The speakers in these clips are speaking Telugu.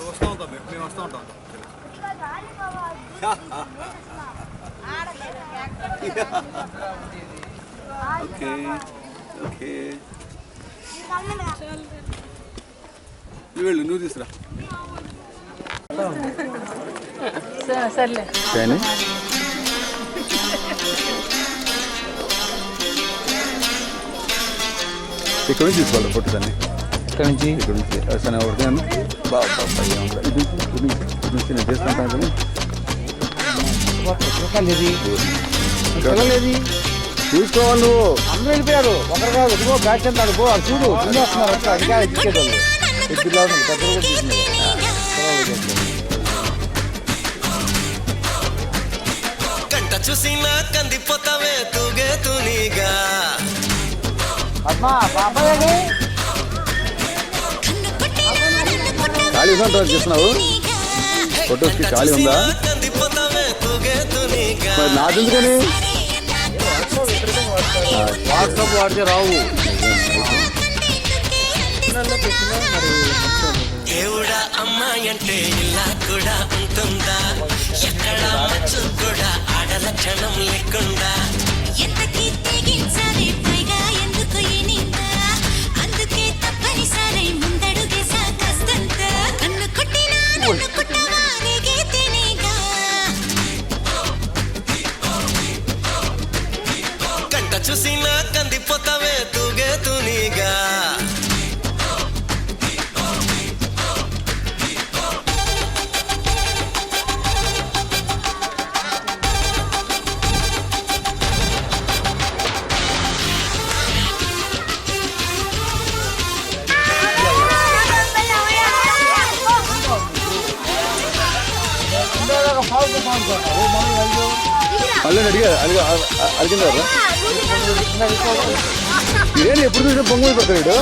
వస్తూ ఉంటాం మేము వస్తూ ఉంటాం. ఓకే ఓకే నువ్వు తీసుకురా. సర్లే ఇక్కడ నుంచి తీసుకోవాలి ఫోటో దాన్ని. ఇక్కడ నుంచి సరే ఒకటి బాగా నుంచి నేను చేసుకుంటాను. చూసుకోవాలి నువ్వు. అందరూ వెళ్ళిపోయారు. ఒకరు కాదు ఇదిగో బ్యాచ్ అంటాడు. పో అది చూడు తినేస్తున్నారు అట్లా ఇంకా ఎక్కేటోళ్ళు ఎద్దులా ఉంది. పెద్దలు కూడా తీసుకున్నారు. చూసినా కందిపోతావే తూగే తునిగా అమ్మా బాబాయ్ ఖాళీ ఉందా చేస్తున్నావు? ఫొటోస్కి ఖాళీ ఉందా? మరి నాదెందుకని వాట్సాప్ వాడితే రావు. దేవుడా అమ్మాయి అంటే ఇలా కూడా ఉంటుందా? ఎక్కడ మచ్చు కూడా ఆడల క్షణం లేకుండా ఎంతకీ తెగించాలి పైగా ఎందుకు ఈనిందా? అందుకే తప్పనిసరి ముందడుగేసా కష్టంతా. కన్ను కొట్టినా నన్ను కొట్టవా నీకే తెలీగా. కంట చూసినా కందిపోతావే తూగే తునిగా. మళ్ళీ అడిగిందా? ఇదేంటి ఎప్పుడు చూసినా పొంగు పడతాడు.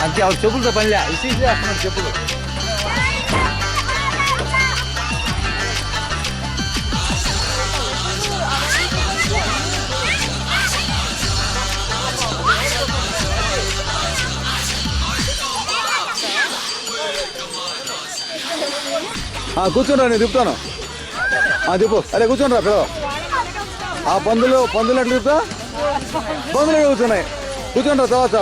అంతే ఆవిడ చెప్పులతో పనిలే ఇసేస్తున్నాడు చెప్పులు. కూర్చోండి నేను తిప్పుతాను. తిప్పు. అరే కూర్చోండి రా పిల్లలు. ఆ పందులు ఎట్లా తిప్పుతా? పందులు కూర్చున్నాయి. కూర్చోండి రా తర్వాత.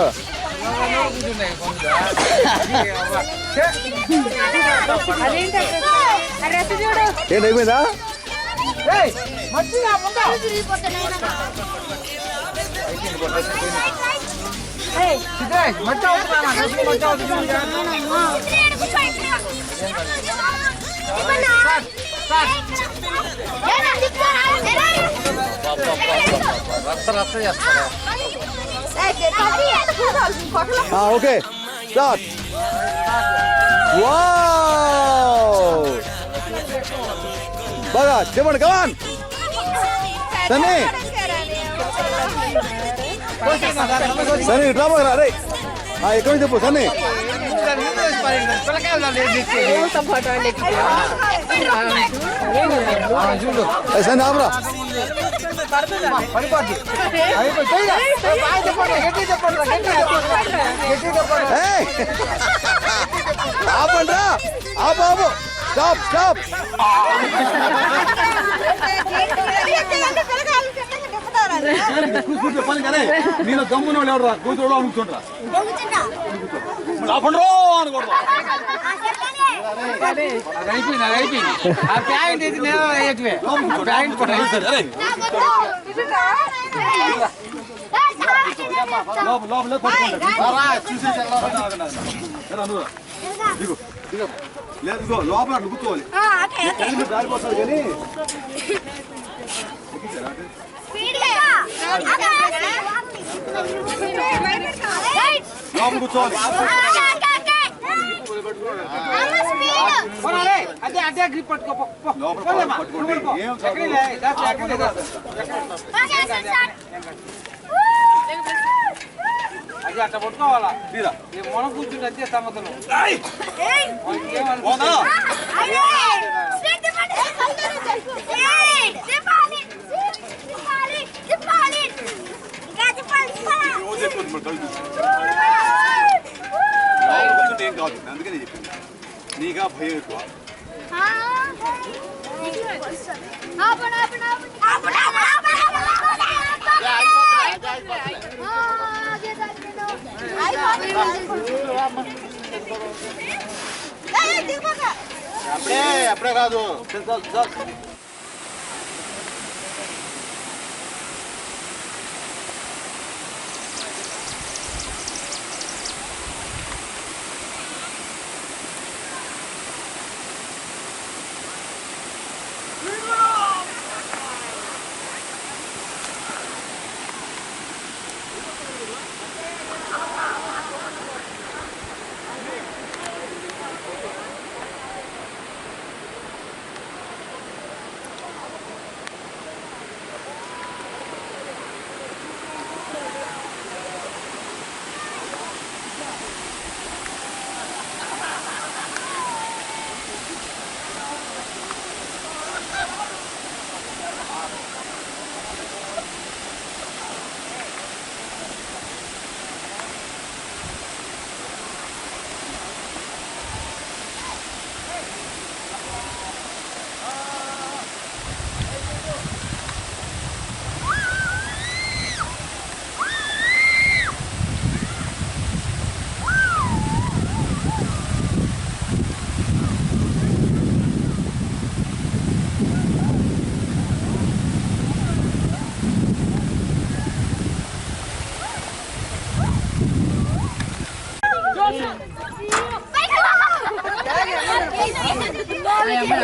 ఏంటి అయిపోయిందా? Okay start. బాగా చెప్పండి. కమాన్ సన్నీ సన్నీ డ్రా బాగా రే. ఎక్కడి నుంచి చెప్పు సన్నీ. సన్నీ ఆపరా. ఆపండ్రా. ఆపు. Stop stop. చెప్పాను కానీ నేను గమ్మున వాళ్ళు ఎవరు కూతురు అనుకుంటుండ్రా. ఆపండ్రో అనుకోండి. అయిపోయింది. ఆ ప్యాంట్ అయితే ప్యాంట్ లోపల లేదు లోపల అట్లా కూర్చోవాలి దారిపోతుంది కానీ లోపల కూర్చోవాలి అది అట్లా పట్టుకోవాలా మనం కూర్చుంటే అంతే సమతలు ఏం కాదు అందుకని చెప్పింది నీగా భయం ఎక్కువ అప్పుడే కాదు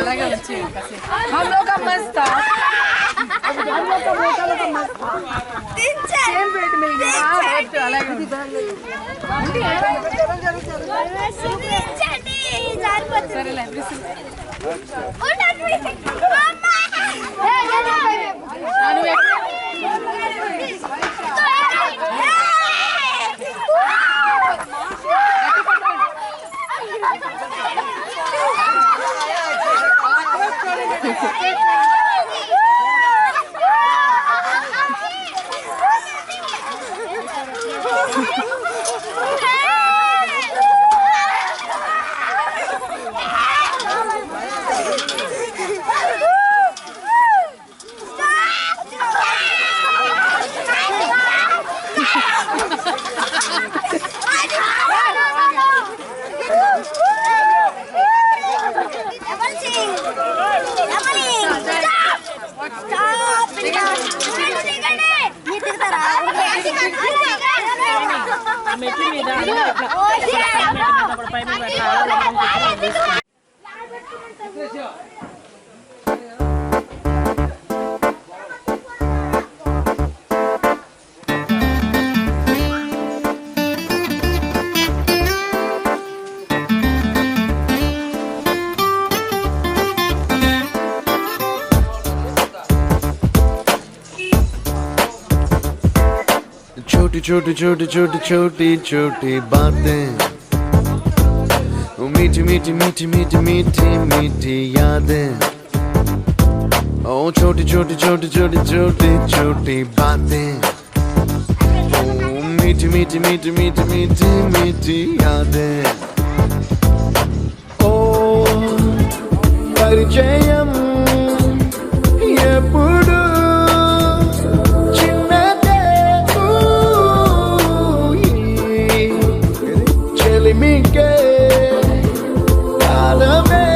అలాగే వచ్చి हम लोग का मस्त था हम लोग का बोतल का मस्त था सेम बेड मिल गया बहुत అలాగే సరేలే छोटी छोटी छोटी छोटी छोटी बातें, मीठी मीठी मीठी मीठी मीठी मीठी यादें। ओ छोटी छोटी छोटी छोटी छोटी छोटी बातें, मीठी मीठी मीठी मीठी मीठी मीठी यादें। ओ परिचयम ఎప్పుడు చిన్నదే చెలిమికే కాలమే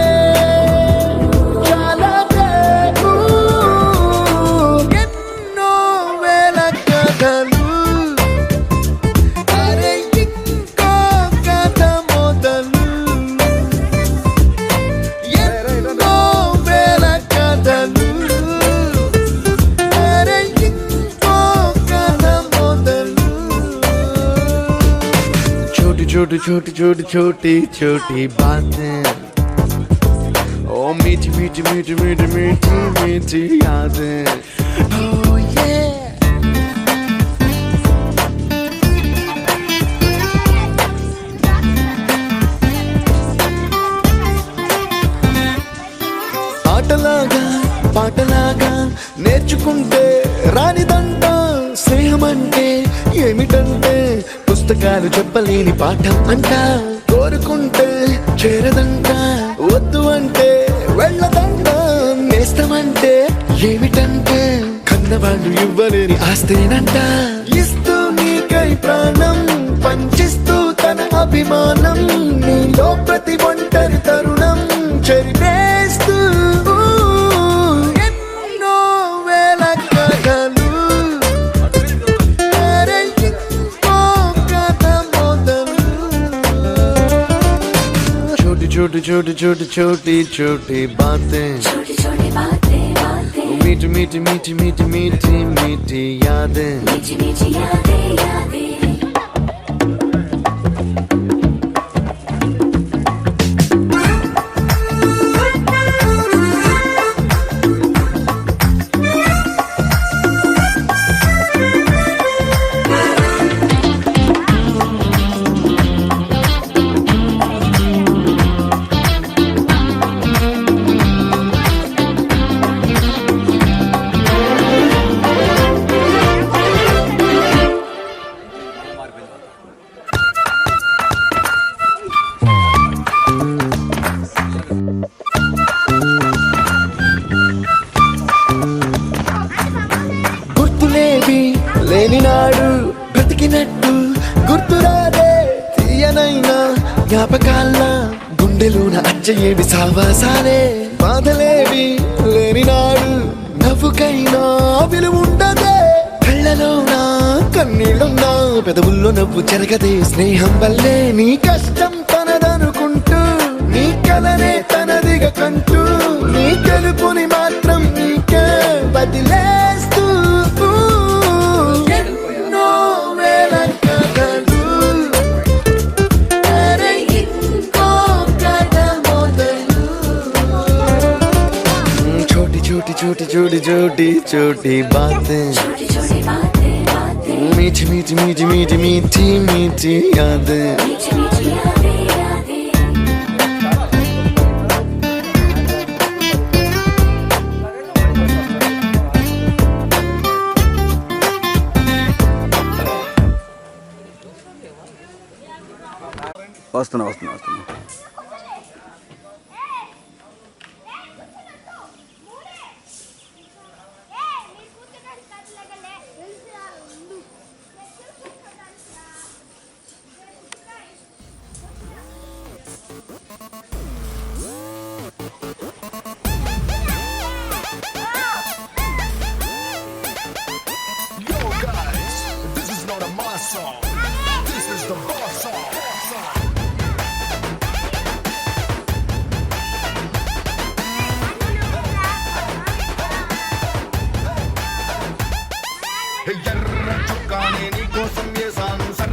చాలదే ఎన్నో వేల కథలు छोटी छोटी छोटी छोटी छोटी बातें ओ मीठी मीठी मीठी मीठी मीठी मीठी यादें oh yeah ఆటలాగా పాటలాగా నేర్చుకుంటే రానిదంట స్నేహమంటే ఏమిటంటే పుస్తకాలు చెప్పలేని పాఠం అంట కోరుకుంటే చేరదంట వద్దు అంటే వెళ్ళదంట నేస్తమంటే ఏమిటంటే కన్నవాళ్ళు ఇవ్వలేని ఆస్తేనంట ఇస్తూ నీకై ప్రాణం పంచిస్తూ తన అభిమానం నీలో ప్రతి ఒంటరి తరుణం చెరిపేస్తూ ఎన్నో వేల కథలు అరే ఇంకో కథ మొదలు छोटी छोटी छोटी छोटी छोटी छोटी बातें मीठी मीठी मीठी मीठी मीठी मीठी यादें గుర్తులేవి లేని నాడు బ్రతికినట్టు గుర్తురాదే తీయనైనా జ్ఞాపకాల గుండెలోన అచ్చయేవి సావాసాలే బాధలేవి లేని నాడు నవ్వుకైనా విలువుండదే కళ్ళలోనా కన్నీళ్ళున్నా పెదవుల్లో నవ్వు చెరగదే స్నేహం వల్లే నీ కష్టం తనదనుకుంటూ నీ కలనే తనదిగా కంటూ నీ గెలుపుని మాత్రం నీకే వదిలేస్తూ ఎన్నో వేల కథలు అరే ఇంకో కథ మొదలు छोटी छोटी छोटी छोटी छोटी छोटी बातें मीठी मीठी मीठी मीठी मीठी मीठी यादें వస్తున్నా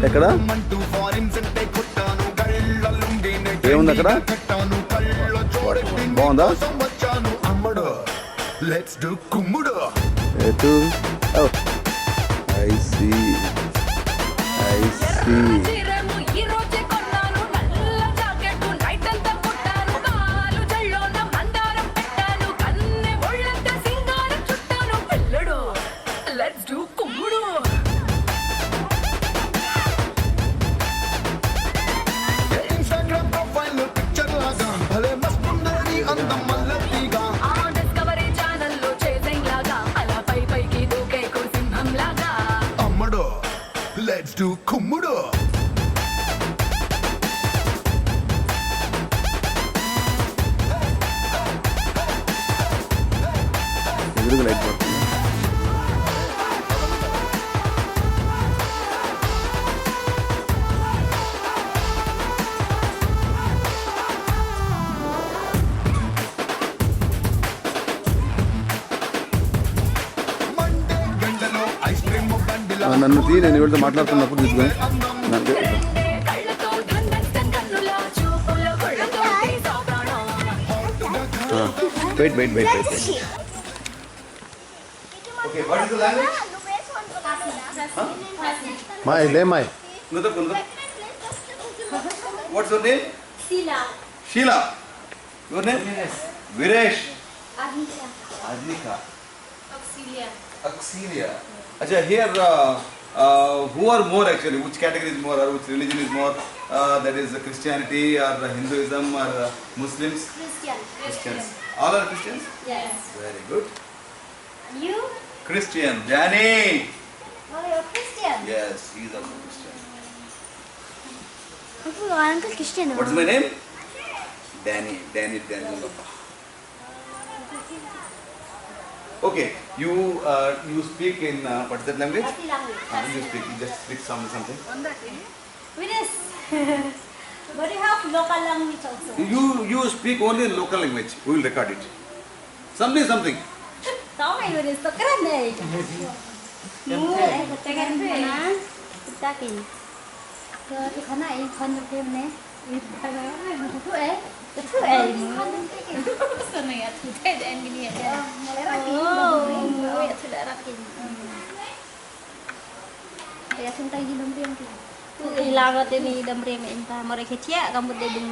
ఎక్కడ ఏముంది అక్కడ బాగుందా ఎటు I see Let's do Kumudo. Light పడుతుంది నన్ను తీ నేను ఎవరితో మాట్లాడుతున్నప్పుడు తీసుకొని Wait. Okay, what is the language? మాయ్ లే మాయ్ Nudap. What's your name? Sheila. Your name? Viresh. Adnika. Auxilia. Acha, here who are more actually? Which category is more or which religion is more? That is Christianity or Hinduism or Muslims? Christians. All are Christians? Yes. Very good. You? Christian. Danny. Oh, you're Christian. Yes, he is also Christian. Uncle Christian. What's my name? Danny. Okay, you speak in what is that language? You just speak something. Vinesh. But you have local language also. You speak only in local language. We will record it. Something. Tao mày Vinesh, tao keren deh. Tekan mana? Kita kin. Ke kana ini kon yang mana? Itu Senang ya, tidak ada yang gini ya. mulai rakin. Ya sudah rakin. Ya sudah gini dombriam tu. Ilagat ini dombriam entah mereka cia kamu deh deng.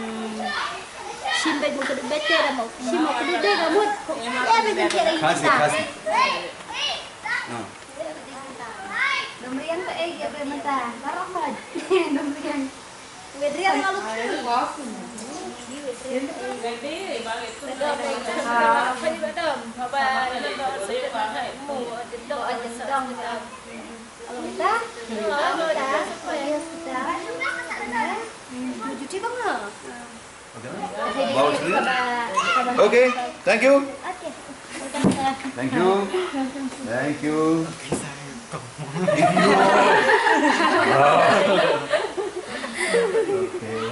Simpai muka deh baca dah mau. Simpai muka deh kamu. Ya betul cia lagi kita. Kasih. Dombriam tu ya betul. Barang dombriam. Bedrian kalau Okay, thank you. Thank you.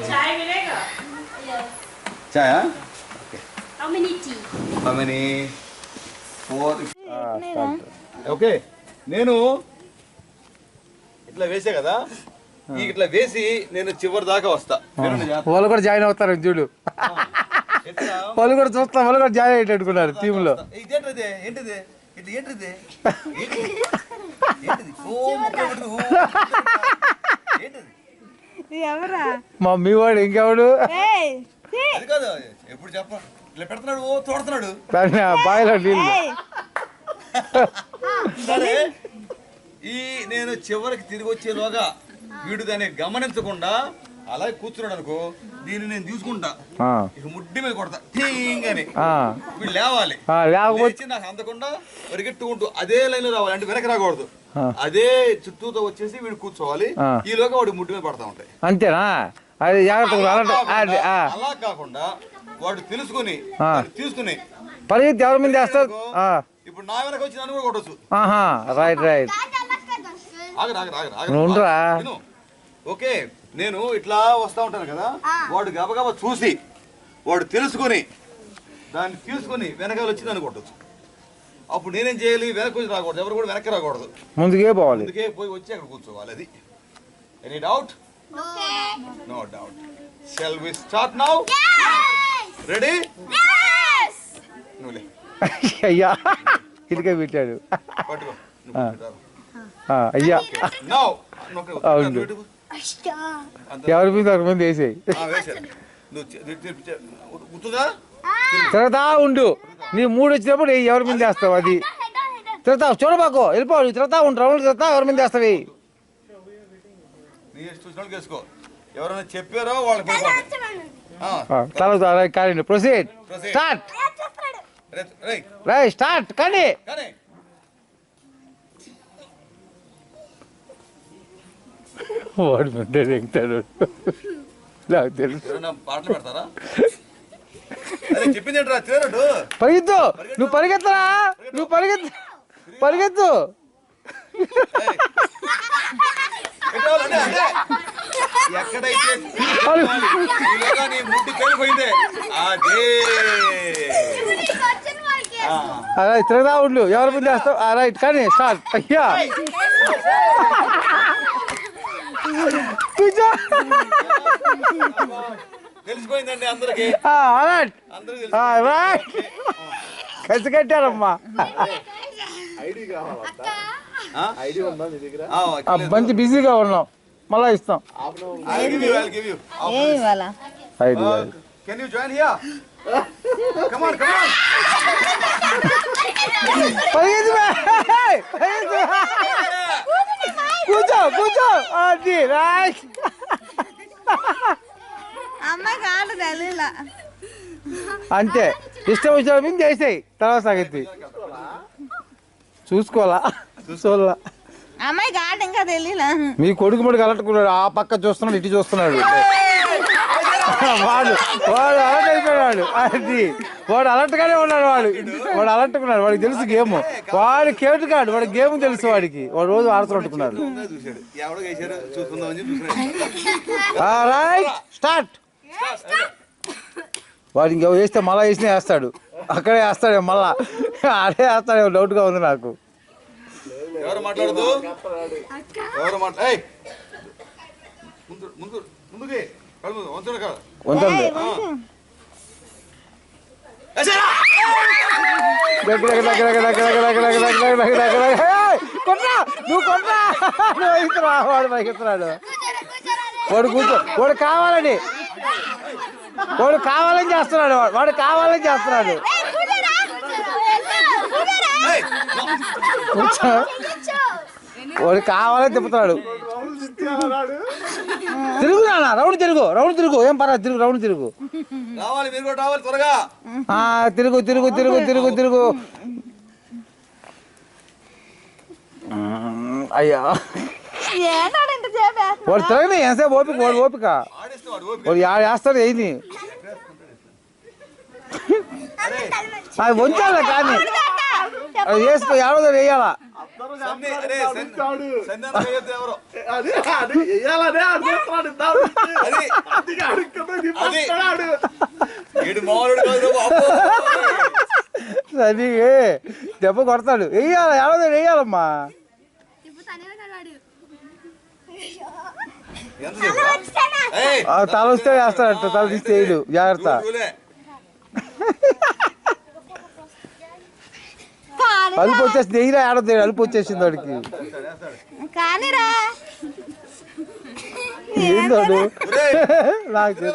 Chai milega. Chai, huh? Okay. How many tea? How many? 4. Okay. నేను ఇట్లా వేసే కదా ఇట్లా వేసి నేను చివరి దాకా వస్తా వాళ్ళు కూడా జాయిన్ అవుతారు చూడు వాళ్ళు కూడా చూస్తాం వాళ్ళు కూడా జాయిన్ అయ్యేటట్టుకున్నారు టీమ్ లో ఇదేంటిది ఏంటిది ఇట్లా ఏంటిది ఎవరా? మా మీ వాడు ఇంకెవడు అది కాదు ఎప్పుడు చెప్ప ఇట్లా పెడుతున్నాడు తోడుతున్నాడు బాయిలో నీళ్ళు సరే ఈ నేను చివరికి తిరిగి వచ్చేలోగా వీడు దాన్ని గమనించకుండా అలాగే కూర్చున్నాడు అనుకో దీన్ని నేను తీసుకుంటా ఇక ముడ్డి మీద కొడతా ఠీంగ్ అని వీడు లేవాలి లేచి నాకు అందకుండా పరిగెట్టుకుంటూ అదే లైన్ లో రావాలి అంటే వెనక రాకూడదు అదే చుట్టూతో వచ్చేసి వీడు కూర్చోవాలి ఈలోగా వాడు ముడ్డి మీద పడతా ఉంటాయి అంతేనా అది అలా కాకుండా వాడు తెలుసుకుని తీసుకుని పరిగెత్తి ఎవరి మీద వేస్తారు ఇప్పుడు నా వెనక వచ్చి నన్ను కూడా కొట్టచ్చు రైట్ ఉండరా ఓకే నేను ఇట్లా వస్తా ఉంటాను కదా వాడు గబగబా చూసి వాడు తెలుసుకొని దాన్ని తీసుకొని వెనకాల వచ్చి నన్ను కొట్టచ్చు అప్పుడు నేనేం చేయాలి వెనక వచ్చి రాకూడదు ఎవరు కూడా వెనక్కి రాకూడదు ముందుకే పోవాలి ముందుకే పోయి వచ్చి అక్కడ కూర్చోవాలి అది any doubt no doubt shall we start now ready నువ్వులే అయ్యా ఇటుకే పెట్టాడు పట్టుకో అయ్యా నౌ అవును ఎవరి మీద ఒక మంది వేసేయి గుర్తుందా తిరగతా ఉండు నీ మూడు వచ్చినప్పుడు ఎవరి మీద వేస్తావు అది తిరగతావు చూడబాకు వెళ్ళిపోవాలి తిరగతా ఉండు రౌండ్ తిరగతా ఎవరి మీద వేస్తావి నీ చూసినోళ్ళకి వేసుకో ఎవరైనా చెప్పారో వాళ్ళకి తల కానీ ప్రొసీడ్ స్టార్ట్ రైట్ స్టార్ట్ కానీ వాడు ముందే దిగుతాడు నాకు తెలుసు పాటలు పెడతారా చెప్పింది ఏంట్రా తిరగడు పరిగెత్తు నువ్వు పరిగెత్తరా నువ్వు పరిగెత్తు ఎక్కడైతే నీ ముడ్డి పేలిపోయిందే అదే తిరగదా ఉండు ఎవరి ముందు వేస్తావు రైట్ కానీ స్టార్ట్ అయ్యా తెలిసిపోయిందండి అందరికి. అలర్ట్ కసి కట్టారమ్మా. మంచి బిజీగా ఉన్నాం, మళ్ళా ఇస్తాం. Can you join here? Come on, come on. కూర్చో కూర్చో అది రైట్. అమ్మాయి కాదు తెలియలా, అంతే ఇష్టం వచ్చిన చేసేయి, తర్వాత సాగెత్తి చూసుకోవాలా చూసుకోవాలా. అమ్మాయి కాదు ఇంకా తెలియలా. మీ కొడుకు ముడికి అలట్టుకున్నాడు, ఆ పక్క చూస్తున్నాడు, ఇటు చూస్తున్నాడు. వాడు అలర్ట్ అయిపోయాడు. అది వాడు అలర్ట్ గానే ఉన్నాడు. వాడు అలర్ట్ ఉన్నాడు, వాడికి తెలుసు గేమ్. వాడు కేటు కాడు, వాడి గేమ్ తెలుసు వాడికి. వాడు రోజు ఆడుతున్నట్టుకున్నాడు. Right start. వాడు ఇంక వేస్తే మళ్ళా వేస్తాడు, అక్కడే వేస్తాడే మళ్ళా, అదే వేస్తాడేమో డౌట్ గా ఉంది నాకు. ఎవరు మాట్లాడదు, ఎవరు ముందుకి ఉంటుంది. నువ్వు కొన్నా వాడు పైకెత్తున్నాడు. వాడు కూర్చో, వాడు కావాలని చేస్తున్నాడు. వాడు కావాలని చేస్తున్నాడు. కూర్చో, వాడు కావాలని తిప్పుతున్నాడు. తిరుగు నాన్న, రౌండ్ తిరుగు, ఏం పర్వాలేదు, తిరుగు, రౌండ్ తిరుగు. త్వరగా తిరుగు. అయ్యా వాడు తిరగని ఎంతసేపు ఓపిక వాడు వేస్తాడు. ఏది అది వంచాలి, కానీ అది వేసుకో, ఎవరో వేయాలా. సరే దెబ్బ కొడతాడు, వెయ్యాలి, ఎవరో వేయాలమ్మా. తల వస్తే వేస్తాడంట, తల తీస్తే వేయడు, జాగ్రత్త. అలుపు వచ్చేసింది, ఎయిరా ఆడదు, అలుపు వచ్చేసింది వాడికి. ఏందోడు నాకు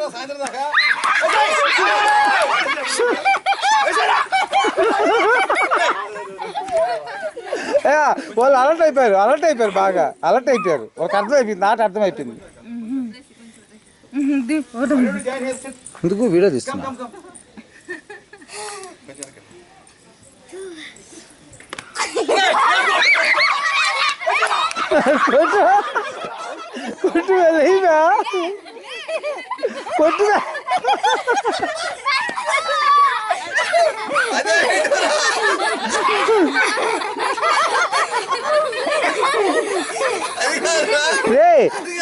వాళ్ళు అలర్ట్ అయిపోయారు, బాగా అలర్ట్ అయిపోయారు. ఒక అర్థమైపోయింది, నాట అర్థమైపోయింది. ఎందుకు వీడియో తీస్తున్నా? కొట్టుగా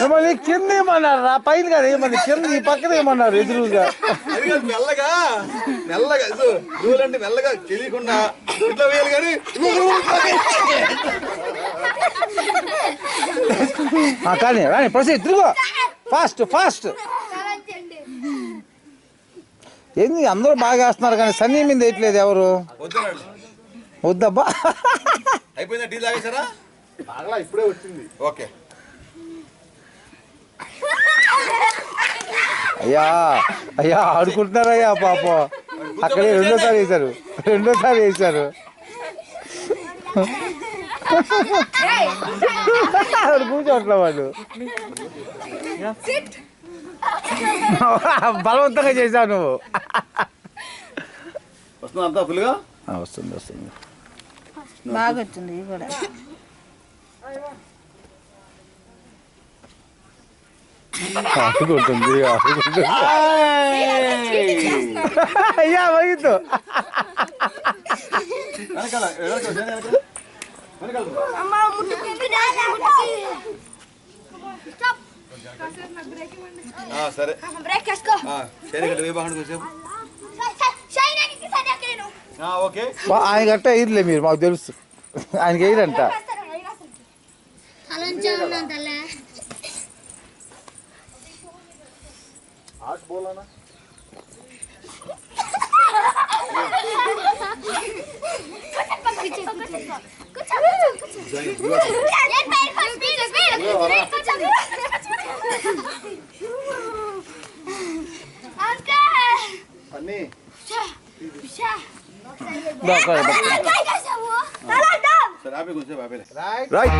మిమ్మల్ని కింద ఏమన్నారు, పైన కాదు ఏమన్నా, కింద ఈ పక్కన ఏమన్నారు ఎదురుగా. మెల్లగా అంటే మెల్లగా తెలియకుండా ఇట్లా వేయాలి. కానీ రాని ప్రొసీడ్, తిరుగు, ఫాస్ట్. ఏంది అందరూ బాగా వేస్తున్నారు, కానీ సన్నీ మీద వేయట్లేదు ఎవరు. వద్దబ్బా. అయిపోయిందా, టీ తాగేశారా? ఇప్పుడే వచ్చింది. ఓకే. అయ్యా ఆడుకుంటున్నారయ్యా పాపం. అక్కడే రెండోసారి వేశారు. కూర్చోట్ల వాళ్ళు బలవంతంగా చేశావు నువ్వు. వస్తుందా అంతా ఫుల్గా? వస్తుంది. బాగా వచ్చింది కూడా. ఆడుకుంటుంది. అయ్యా వగిద్దు. సరే ఓకే. ఆయన గట్ట వేయలే మీరు, మాకు తెలుసు. ఆయనకి వేయరంట. సరే ఆపే కొంచెం ఆపేలే. రైట్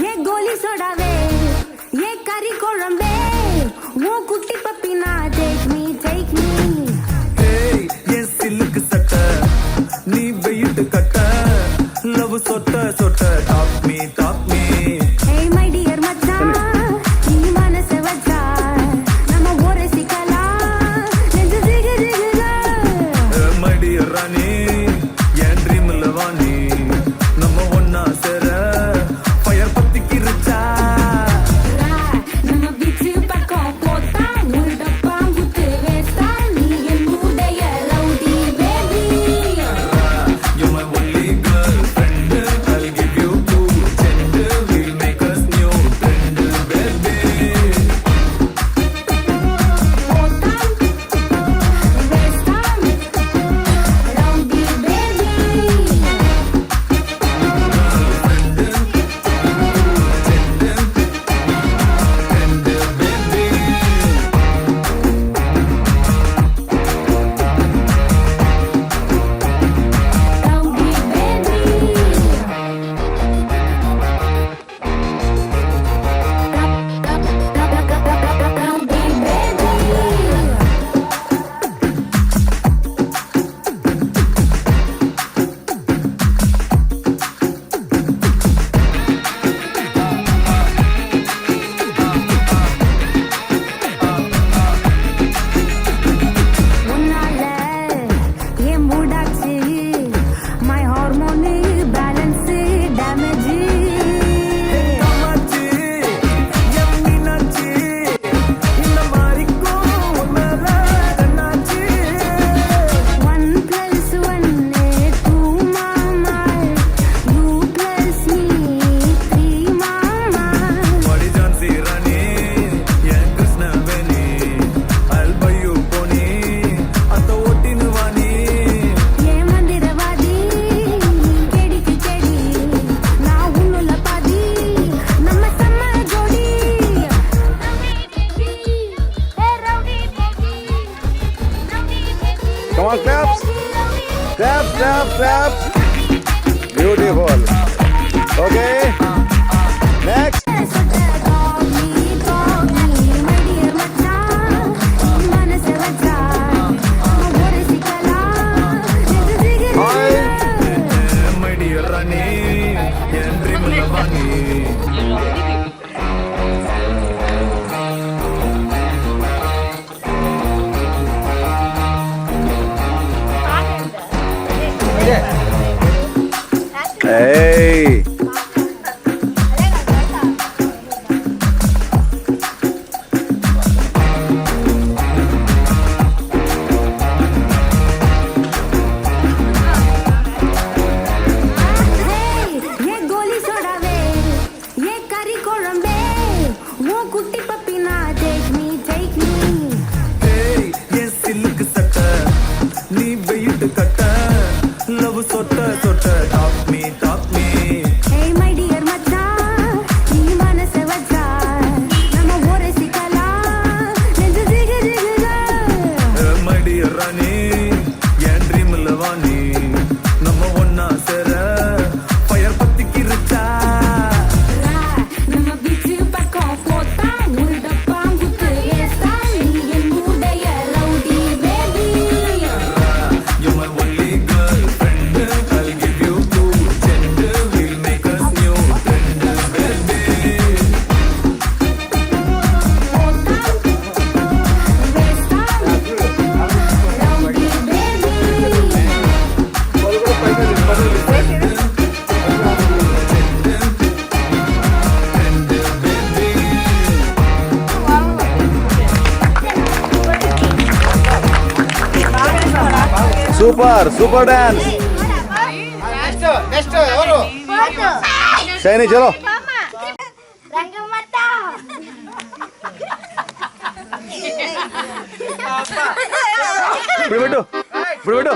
ये गोली सोडावे ये करी कोळंबे वो कुट्टी पप्पी ना टेक मी ये सिल्क सट नी वेट कट लव सोट सोट टॉप मी हे माय डियर मच्चा नी मनस वच्चा नम ओरे सिकला नेंज जिग जिगला मडी रानी ये ड्रीम लवानी नम वन्ना सेर फयर पत्ती की रचा नम बीच पको पोता मुर्ड पांगुते वेस्ता नी ये मुडय rowdy baby You're my only girlfriend. I'll give you 2 gender. We'll make us new friend, baby. पोता वेस्ता रौडी बेबी Rowdy baby. உன்னால என் மூடாச்சு my hormone balance damage Kamakshi, என் மீனாட்சி, இந்த மாறிக்கும் உன் மேல கண்ணாச்சி. 1 + 1 2 மாமா you + me 3 மாமா வாடி ஜான்சி ராணி, என் Krishnaveni. I'll buy you pony, அத்த ஓட்டினு வாணி. ஏ மந்திரவாதி கேடிக்கு கேடி நான் உன்னுல பாதி நம்ம செம்ம ஜோடி Come on, claps. Claps. Beautiful. Okay. Next. My dear Rani, N dream Lavani. Hey. ये गोली सोडावे ये करी कोळंबे वो कुट्टी पप्पी ना टेक मी Hey, ये सिल्क सट नी वेट कट लव सोट सोट टॉप मी సూపర్ సూపర్ డాన్స్ షైనీ చలో ఇప్పుడు పెట్టు ఇప్పుడు పెట్టు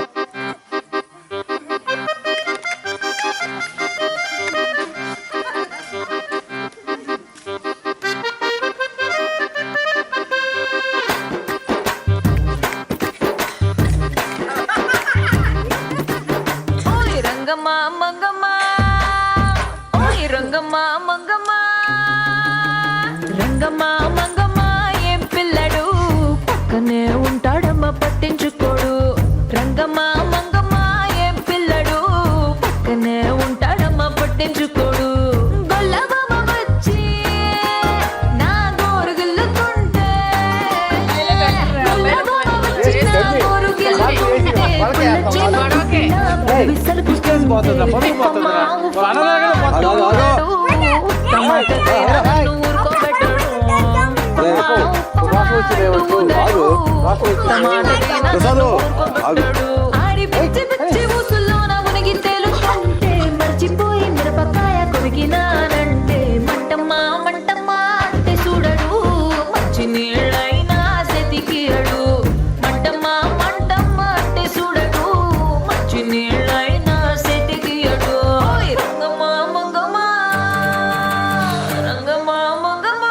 రంగమ్మా మంగమ్మ ఓయ్ రంగమ్మా మంగమ్మ రంగమ్మా మంగమ్మ ఏం పిల్లడు పక్కనే ఉంటాడమ్మ పట్టించుకోడు రంగమ్మా మంగమ్మ ఏం పిల్లడు పక్కనే ఉంటాడమ్మ పట్టించుకోడు గొల్లబామ వచ్చి నా గోరుగుల్లుతుంటే గొల్లబామ వచ్చి నా గోరుగుల్లుతుంటే ఆడి పిచ్చి పిచ్చి ఊసుల్లోన మునిగి తేలుతుంటే మర్చిపోయి మిరపకాయ కొరికినానంటే మంటమ్మా మంటమ్మా అంటే చూడడు మంచి నీళ్ళైనా సెతికియడు మంటమ్మా మంటమ్మా అంటే చూడడు మంచి నీళ్ళైనా సెతికియడు రంగమ్మా మంగమ్మ రంగమ్మా మంగమ్మ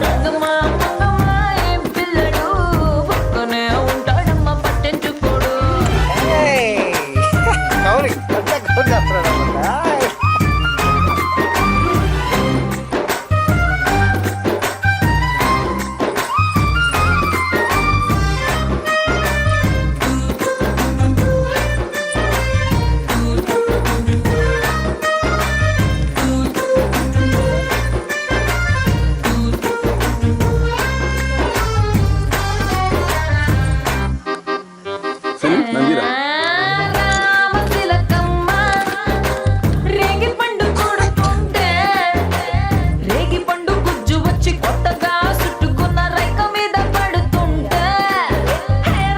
రంగమ్మా మంగమ్మ ఏం పిల్లడు పక్కనే ఉంటాడమ్మ పట్టించుకోడు నందిరా రామతిలకమ్మ రేగి పండు కొడుతుంటే రేగి పండు గుజ్జు వచ్చి కొత్తగా చుట్టుకున్న రైక మీద పడుతుంటే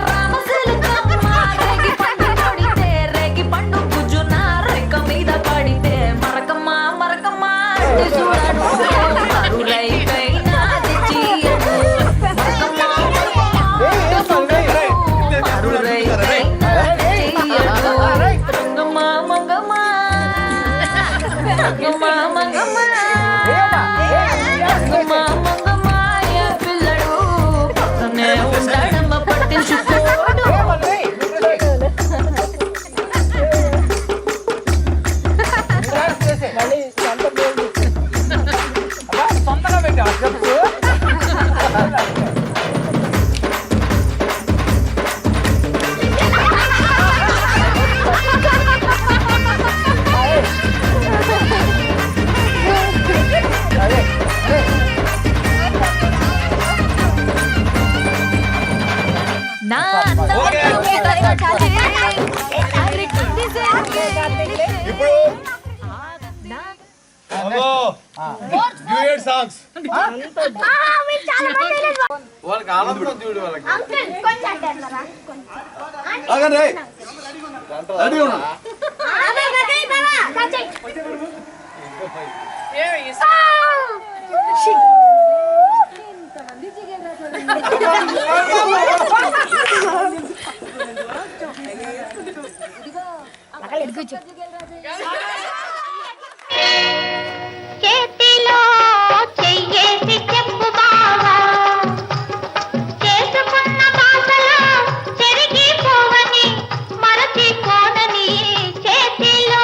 రామతిలకమ్మ రేగి పండు కొడితే రేగి పండు గుజ్జు నా రైక మీద పడితే మరకమ్మ మరకమ్మ అంటే చూడడు మరు రైకైనా తెచ్చియడు మరకమ్మ రంగమ్మా మంగమ్మ రంగమ్మా మంగమ్మ రంగమ్మా మంగమ్మ ఏ పిల్లడు పక్కనే ఉంటాడమ్మ పట్టించుకోడు నా ఇప్పుడు డ్యూయట్ సాంగ్స్ వాళ్ళకి ఆనందం చూడు వాళ్ళకి ఆగండి రెడీ ఉన్నా చేతిలో చెయ్యేసి చెప్పు బావా చేసుకున్న బాసలో చెరిగిపోవని మరచిపోనని చేతిలో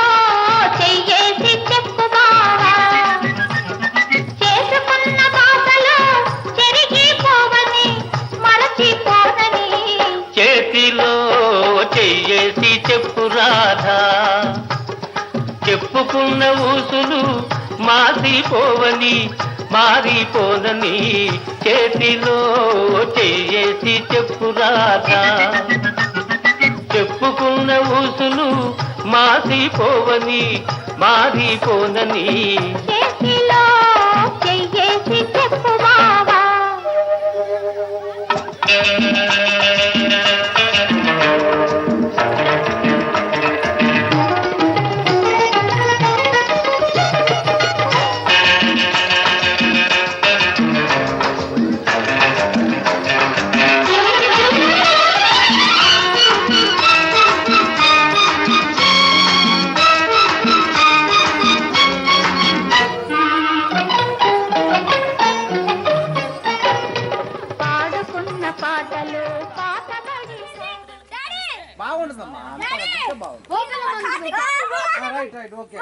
చెయ్యేసి చెప్పు బావా చేసుకున్న బాసలో చెరిగిపోవని మరచిపోనని చేతిలో చెయ్యేసి చెప్పు రాధా చెప్పుకున్న ఊసులు మాసిపోవని మారిపోదని చేతిలో చెయ్యేసి చెప్పు రాధా చెప్పుకున్న ఊసులు మాసిపోవని మారిపోనని చేతిలో చెయ్యేసి చెప్పు బావా రైట్ రైట్ ఓకే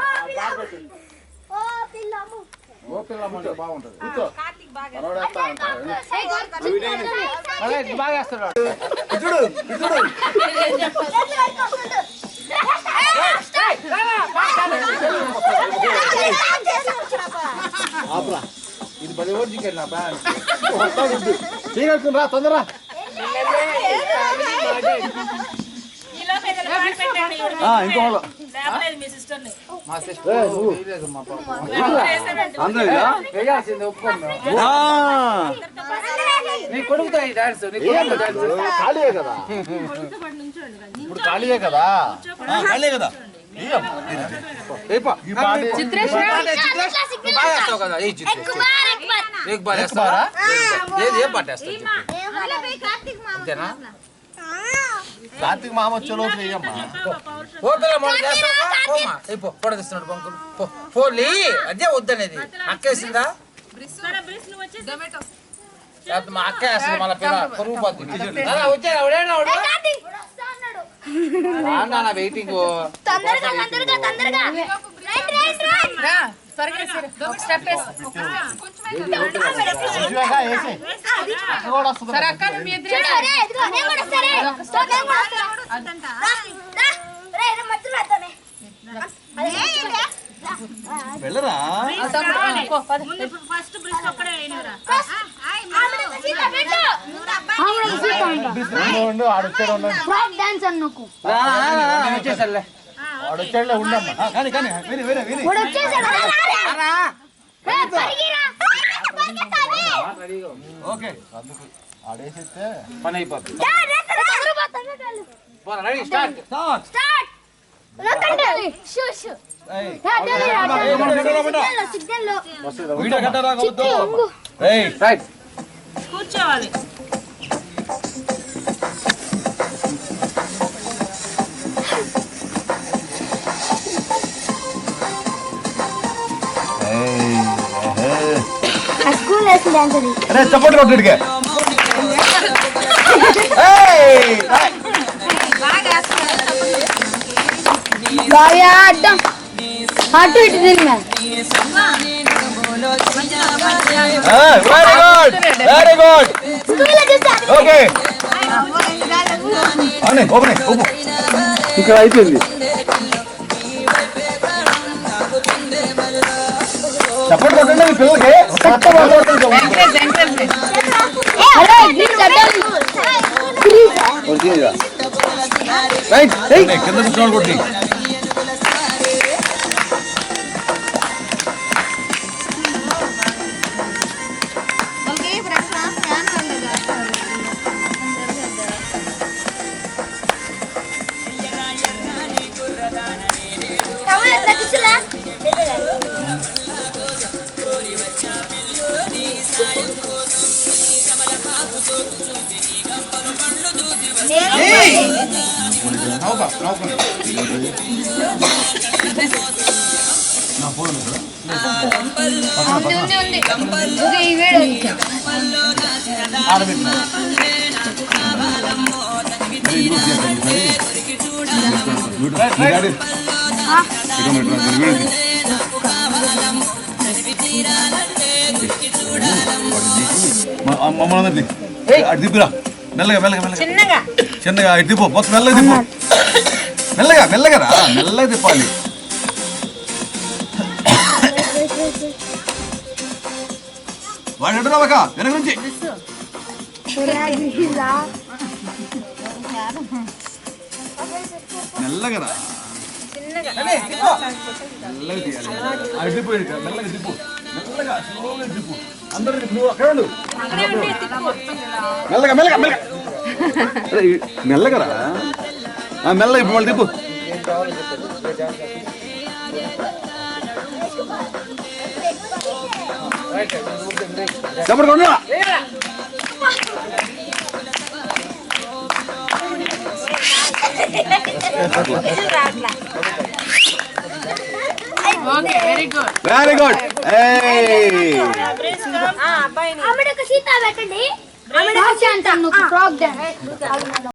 ఓ పిల్లము ఓ పిల్లమ్మ బాగుంటుంది బాగా వేస్తాడు చూడు చూడు ఇది 10 ఓవర్ చికెన్ నా ప్లాన్ చేయగలుగుతున్నా తొందరరా ఇంకో మా సిస్టర్ వేయాల్సింది ఒప్పుకోండి నీ కొడుకుతో ఈ డాన్స్ ఖాళీయే కదా ఇప్పుడు ఖాళీయే కదా ఖాళీ కదా బాగా వేస్తావు కదా ఈ చిత్ర బాగా వేస్తావా ఏది ఏం పాట వేస్తావు అంతేనా కార్తీక్ మామ చలో పొడదిస్తున్నాడు బంకులు పోలీ అదే వద్దనేది అక్కేసిందా మా అక్క వేస్తుంది మళ్ళీ పిల్ల పొరుగు పోతుంది వచ్చా వెయిటింగ్ వెళ్ళరా వచ్చేసలే ఆడొచ్చాడులే ఉండమ్మా కానీ కానీ విని విని విని ఓకే ఆడేసేస్తే పని అయిపోతుంది రెడీ స్టార్ట్ వీడియో కట్టరా రైట్ కూర్చోవాలి అరే చప్పట్లు కొట్టుడికే బాగా అడ్డం అటు ఇటు తిరిగినా వెరీ గుడ్ ఓకే ఇక్కడ అయిపోయింది చప్పట్లు కొట్టండి మీ పిల్లలకి కింద కూర్చోవాలి కొట్టి మమ్మల్ని అటు దిప్పురా మెల్లగా మెల్లగా మెల్లగా చిన్నగా చిన్నగా ఇటు తిప్పు మొత్తం మెల్లగా తిప్పు మెల్లగా మెల్లగా రా మెల్లగా తిప్పాలి వాడు ఎటు రావక వెనక నుంచి మెల్లగా రా మెల్లగా తీయాలి అటు తిప్పు మెల్లగా తిప్పు మెల్లగా స్లోగా తిప్పు అందరూ నువ్వు అక్కడ ఉండు మెల్లగా మెల్లగా మెల్లగా మెల్లగా రా మెల్లగా ఇప్పుడు మళ్ళీ తిప్పు చెప్పండి కొండ వెరీ గుడ్ వెరీ గుడ్ అమ్ముడికి సీత పెట్టండి ఫ్రాక్ డాన్స్